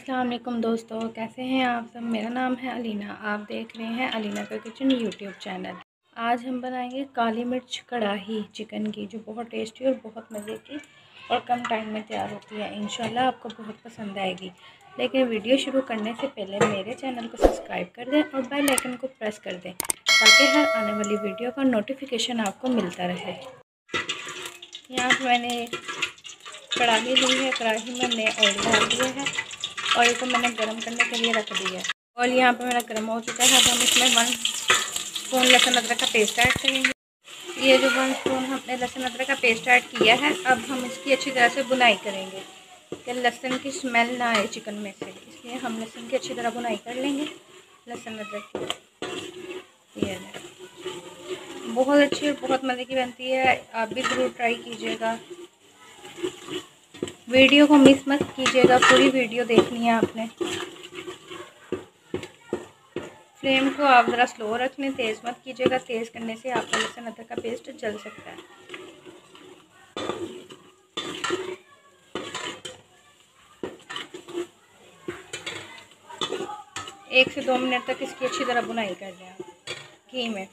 अस्सलाम वालेकुम दोस्तों, कैसे हैं आप सब। मेरा नाम है अलीना, आप देख रहे हैं अलीना का किचन यूट्यूब चैनल। आज हम बनाएंगे काली मिर्च कढ़ाई चिकन की, जो बहुत टेस्टी और बहुत मज़े की और कम टाइम में तैयार होती है। इंशाल्लाह आपको बहुत पसंद आएगी। लेकिन वीडियो शुरू करने से पहले मेरे चैनल को सब्सक्राइब कर दें और बेल आइकन को प्रेस कर दें, ताकि हर आने वाली वीडियो का नोटिफिकेशन आपको मिलता रहे। यहाँ पर मैंने कढ़ाई ली है, कढ़ाई में मैंने ऑयल डाल दिया है। ऑयल को मैंने गर्म करने के लिए रख दिया है। ऑयल यहाँ पे मेरा गर्म हो चुका है। अब हम इसमें 1 स्पून लहसुन अदरक का पेस्ट ऐड करेंगे। ये जो 1 स्पून हमने लहसुन अदरक का पेस्ट ऐड किया है, अब हम इसकी अच्छी तरह से बुनाई करेंगे कि लहसुन की स्मेल ना आए चिकन में से। इसलिए हम लहसुन की अच्छी तरह बुनाई कर लेंगे। लहसुन अदरक की ये बहुत अच्छी और बहुत मज़े की बनती है, आप भी ज़रूर ट्राई कीजिएगा। वीडियो को मिस मत कीजिएगा, पूरी वीडियो देखनी है आपने। फ्लेम को आप ज़रा स्लो रख लें, तेज़ मत कीजिएगा। तेज़ करने से आपका लहसुन अदरक का पेस्ट जल सकता है। 1 से 2 मिनट तक इसकी अच्छी तरह बुनाई कर लें घी में।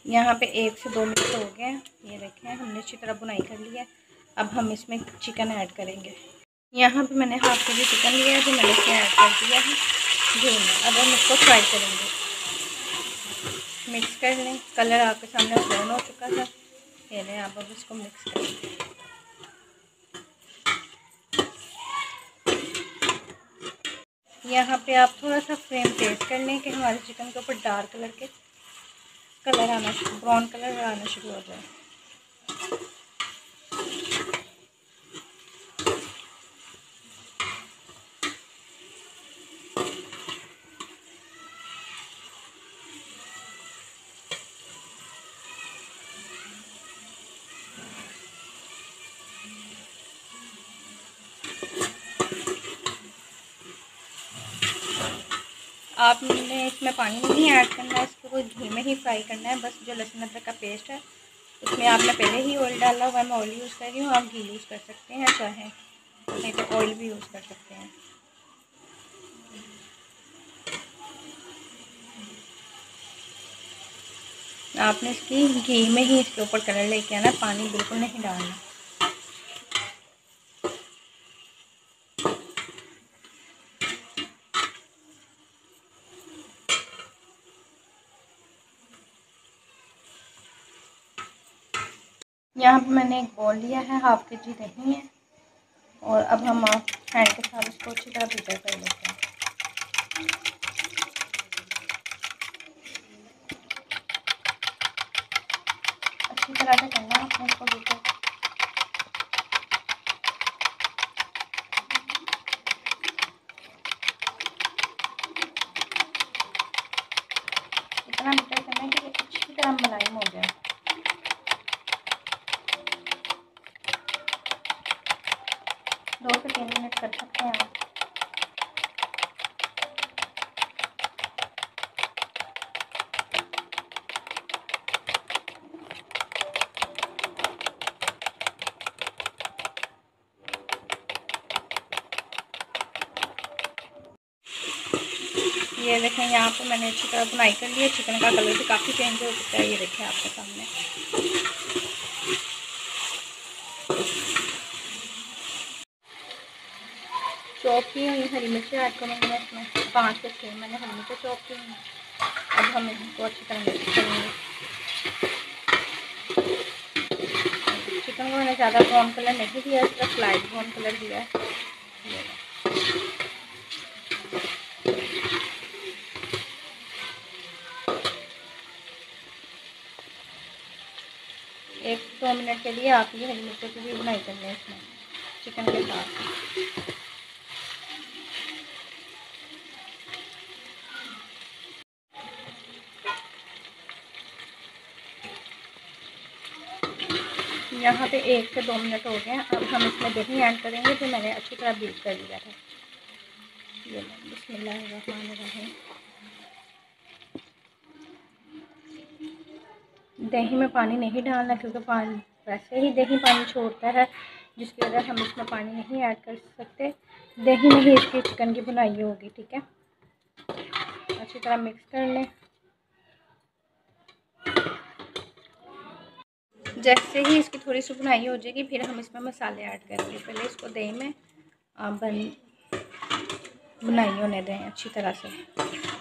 यहाँ पे 1 से 2 मिनट हो गए हैं। ये देखें, हमने अच्छी तरह बुनाई कर ली है। अब हम इसमें चिकन ऐड करेंगे। यहाँ पे मैंने हाफ के जी चिकन लिया है, जो मैंने इसमें ऐड कर दिया है घी में। अब हम इसको फ्राई करेंगे, मिक्स कर लें। कलर आपके सामने ब्राउन हो चुका था, ये लें। अब इसको मिक्स करेंगे। यहाँ पे आप थोड़ा सा फ्लेम तेज़ कर लें कि हमारे चिकन के ऊपर डार्क कलर आना, ब्राउन कलर आना शुरू हो जाए। आपने इसमें पानी नहीं ऐड करना है, इसको घी में ही फ्राई करना है। बस जो लहसुन अदरक का पेस्ट है, उसमें आपने पहले ही ऑयल डाला हुआ है। मैं ऑयल यूज़ कर रही हूँ, आप घी यूज़ कर सकते हैं, चाहे नहीं तो ऑयल भी यूज़ कर सकते हैं। आपने इसकी घी में ही इसके ऊपर कलर लेके आना, पानी बिल्कुल नहीं डालना। यहाँ पे मैंने एक बॉल लिया है, हाफ के जी दही है, और अब हम हैंड के साथ इसको अच्छी तरह प्रिपेयर कर लेते हैं। अच्छी तरह से करना है आपने इसको प्रिपेयर। इतना प्रिपेयर करना है कि अच्छी तरह मुलायम हो जाए। दो से 3 मिनट कर सकते हैं आप। ये देखें, यहाँ पे मैंने अच्छी तरह बुनाई कर ली है। चिकन का कलर भी काफ़ी चेंज हो चुका है, ये देखें आपके सामने। चॉप की हुई हरी मिर्ची ऐड करूँगी मैं इसमें। 5 से 6 मैंने हरी मिर्ची चॉप की हुई। अब हम इसको अच्छी तरह मिक्स करेंगे। चिकन को मैंने ज़्यादा ब्राउन कलर नहीं दिया, सिर्फ लाइट ब्राउन कलर दिया है। 1-2 मिनट के लिए आप ये हरी मिर्चों की भी बुनाई कर लें इसमें। चिकन के साथ। यहाँ पे 1 से 2 मिनट हो गए हैं। अब हम इसमें दही ऐड करेंगे जो मैंने अच्छी तरह बीट कर लिया था। ये बिस्मिल्लाहिर्रहमानिर्रहीम। दही में पानी नहीं डालना क्योंकि पानी वैसे ही दही पानी छोड़ता है, जिसकी वजह से हम इसमें पानी नहीं ऐड कर सकते। दही में ही इसकी चिकन की बुनाई होगी। ठीक है, अच्छी तरह मिक्स कर लें। जैसे ही इसकी थोड़ी सी बुनाई हो जाएगी फिर हम इसमें मसाले ऐड करेंगे। पहले इसको दही में बुनाई होने दें अच्छी तरह से।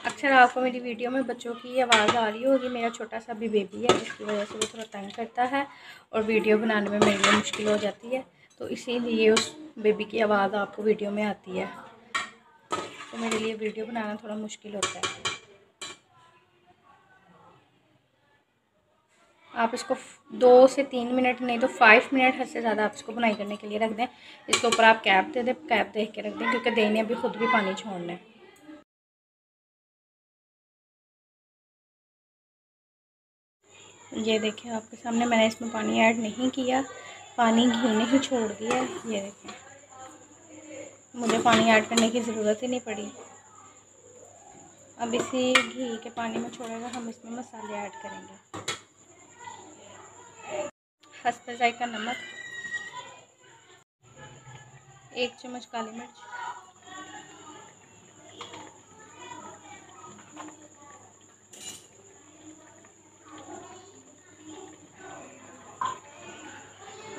अक्सर आपको मेरी वीडियो में बच्चों की आवाज़ आ रही होगी। मेरा छोटा सा भी बेबी है जिसकी वजह से वो थोड़ा तंग करता है और वीडियो बनाने में मेरे लिए मुश्किल हो जाती है, तो इसीलिए उस बेबी की आवाज़ आपको वीडियो में आती है, तो मेरे लिए वीडियो बनाना थोड़ा मुश्किल होता है। आप इसको 2 से 3 मिनट नहीं तो 5 मिनट हद से ज़्यादा आप इसको बुनाई करने के लिए रख दें। इसके ऊपर आप कैप दे दें, कैप देख के रख दें क्योंकि दही ने अभी खुद भी पानी छोड़ना है। ये देखिए आपके सामने मैंने इसमें पानी ऐड नहीं किया, पानी घी ने ही छोड़ दिया। ये देखिए मुझे पानी ऐड करने की ज़रूरत ही नहीं पड़ी। अब इसी घी के पानी में छोड़ेगा हम इसमें मसाले ऐड करेंगे। हस्ब जायका नमक, 1 चम्मच काली मिर्च,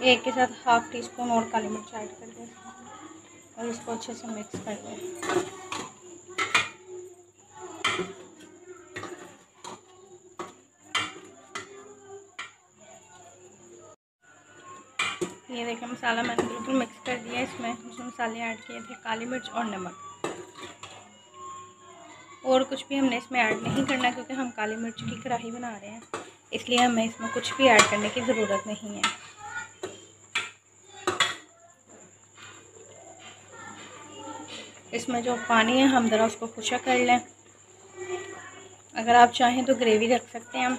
1 के साथ ½ टीस्पून और काली मिर्च ऐड कर दें और इसको अच्छे से मिक्स कर दें। ये देखिए मसाला मैंने बिल्कुल मिक्स कर दिया। इसमें मसाले ऐड किए थे काली मिर्च और नमक, और कुछ भी हमने इसमें ऐड नहीं करना क्योंकि हम काली मिर्च की कढ़ाई बना रहे हैं, इसलिए हमें इसमें कुछ भी ऐड करने की ज़रूरत नहीं है। इसमें जो पानी है हम ज़रा उसको खुशक कर लें। अगर आप चाहें तो ग्रेवी रख सकते हैं,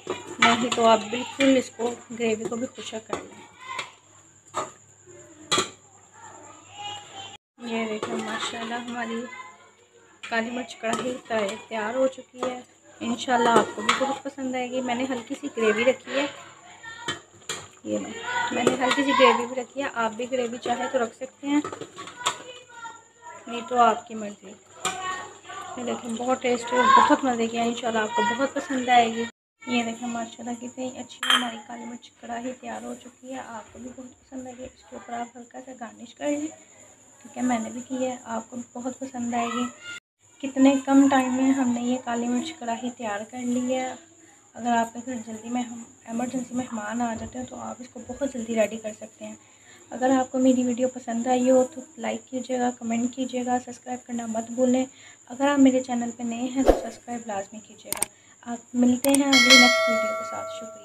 नहीं तो आप बिल्कुल इसको ग्रेवी को भी खुशक कर लें। ये देखिए माशाल्लाह हमारी काली मिर्च कढ़ाई तैयार हो चुकी है। इंशाल्लाह आपको भी बहुत पसंद आएगी। मैंने हल्की सी ग्रेवी रखी है, ये मैंने हल्की सी ग्रेवी भी रखी है। आप भी ग्रेवी चाहे तो रख सकते हैं, नहीं तो आपकी मर्ज़ी। ये देखें बहुत टेस्टी और बहुत मज़े की है। इंशाल्लाह आपको बहुत पसंद आएगी। ये देखें माशाल्लाह कितनी अच्छी हमारी काली मिर्च कढ़ाई तैयार हो चुकी है। आपको भी बहुत पसंद आएगी। इसके ऊपर आप हल्का सा गार्निश कर लें। ठीक है, मैंने भी की है, आपको भी बहुत पसंद आएगी। कितने कम टाइम में हमने ये काली मिर्च कढ़ाई तैयार कर ली है। अगर आपके घर जल्दी में हम एमरजेंसी मेहमान आ जाते हैं तो आप इसको बहुत जल्दी रेडी कर सकते हैं। अगर आपको मेरी वीडियो पसंद आई हो तो लाइक कीजिएगा, कमेंट कीजिएगा, सब्सक्राइब करना मत भूलें। अगर आप मेरे चैनल पर नए हैं तो सब्सक्राइब लाजमी कीजिएगा। आप मिलते हैं अगली नेक्स्ट वीडियो के साथ। शुक्रिया।